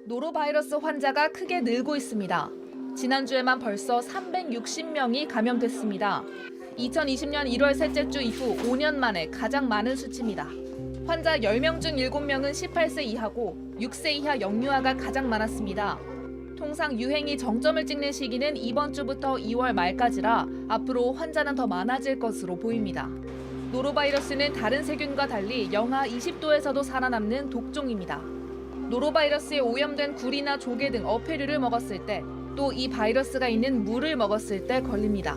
노로바이러스 환자가 크게 늘고 있습니다. 지난주에만 벌써 360명이 감염됐습니다. 2020년 1월 셋째 주 이후 5년 만에 가장 많은 수치입니다. 환자 10명 중 7명은 18세 이하고 6세 이하 영유아가 가장 많았습니다. 통상 유행이 정점을 찍는 시기는 이번 주부터 2월 말까지라 앞으로 환자는 더 많아질 것으로 보입니다. 노로바이러스는 다른 세균과 달리 영하 20도에서도 살아남는 독종입니다. 노로바이러스에 오염된 굴이나 조개 등 어패류를 먹었을 때, 또 이 바이러스가 있는 물을 먹었을 때 걸립니다.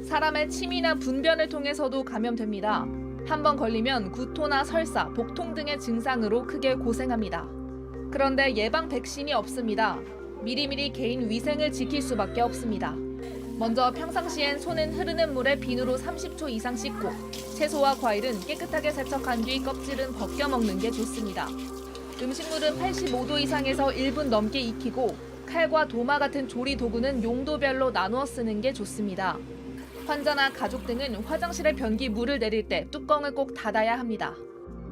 사람의 침이나 분변을 통해서도 감염됩니다. 한 번 걸리면 구토나 설사, 복통 등의 증상으로 크게 고생합니다. 그런데 예방 백신이 없습니다. 미리미리 개인 위생을 지킬 수밖에 없습니다. 먼저 평상시엔 손은 흐르는 물에 비누로 30초 이상 씻고, 채소와 과일은 깨끗하게 세척한 뒤 껍질은 벗겨 먹는 게 좋습니다. 음식물은 85도 이상에서 1분 넘게 익히고, 칼과 도마 같은 조리 도구는 용도별로 나누어 쓰는 게 좋습니다. 환자나 가족 등은 화장실에 변기 물을 내릴 때 뚜껑을 꼭 닫아야 합니다.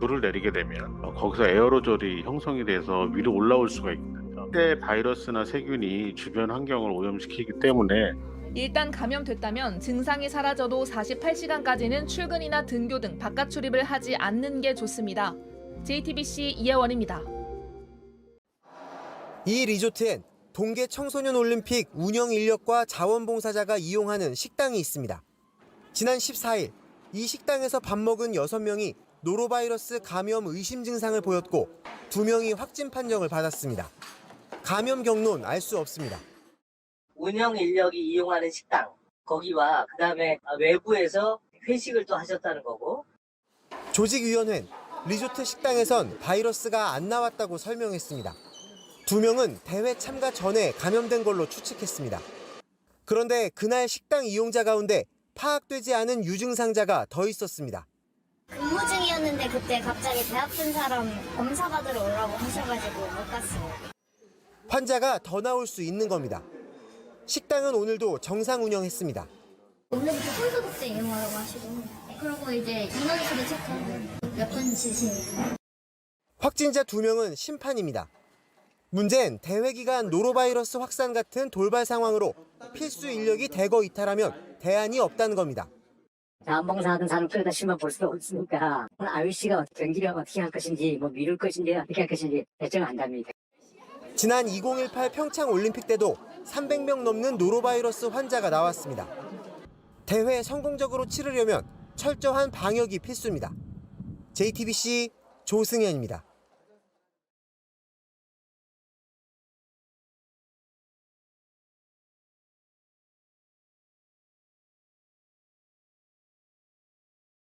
물을 내리게 되면 거기서 에어로졸이 형성이 돼서 위로 올라올 수가 있거든요. 때 바이러스나 세균이 주변 환경을 오염시키기 때문에 일단 감염됐다면 증상이 사라져도 48시간까지는 출근이나 등교 등 바깥 출입을 하지 않는 게 좋습니다. JTBC 이혜원입니다. 이 리조트엔 동계 청소년 올림픽 운영 인력과 자원봉사자가 이용하는 식당이 있습니다. 지난 14일 이 식당에서 밥 먹은 6명이 노로바이러스 감염 의심 증상을 보였고 2명이 확진 판정을 받았습니다. 감염 경로는 알 수 없습니다. 운영 인력이 이용하는 식당, 거기와 그다음에 외부에서 회식을 또 하셨다는 거고. 조직위원회는 리조트 식당에선 바이러스가 안 나왔다고 설명했습니다. 2명은 대회 참가 전에 감염된 걸로 추측했습니다. 그런데 그날 식당 이용자 가운데 파악되지 않은 유증상자가 더 있었습니다. 근무 중이었는데 그때 갑자기 배 아픈 사람 검사 받으러 오라고 하셔가지고 못 갔어요. 환자가 더 나올 수 있는 겁니다. 식당은 오늘도 정상 운영했습니다. 오늘부터 손소독제 이용하라고 하시고 그리고 이제 인원수도 체크하고 몇 분 지시니까. 확진자 2명은 심판입니다. 문제는 대회 기간 노로바이러스 확산 같은 돌발 상황으로 필수 인력이 대거 이탈하면 대안이 없다는 겁니다. 자원봉사하던 사람 끌다 심어 볼 수가 없으니까 IOC가 경기를 어떻게 할 것인지 미룰 것인지 어떻게 할 것인지 결정한답니다. 지난 2018 평창 올림픽 때도 300명 넘는 노로바이러스 환자가 나왔습니다. 대회 성공적으로 치르려면 철저한 방역이 필수입니다. JTBC 조승현입니다.